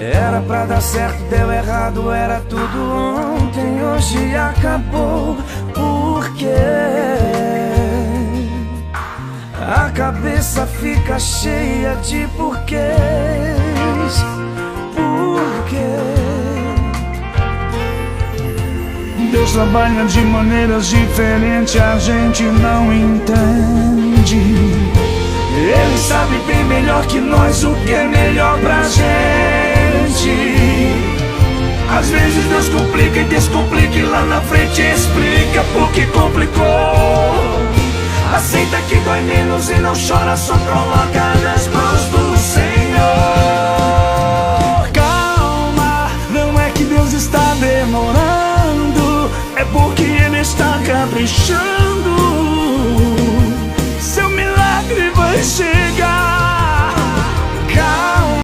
Era pra dar certo, deu errado, era tudo ontem, hoje acabou. Por quê? A cabeça fica cheia de porquês. Por quê? Deus trabalha de maneiras diferentes, a gente não entende. Ele sabe bem melhor que nós o que é melhor pra gente. Às vezes Deus complica e descomplica, e lá na frente explica porque complicou. Aceita que dói menos e não chora, só coloca nas mãos do Senhor.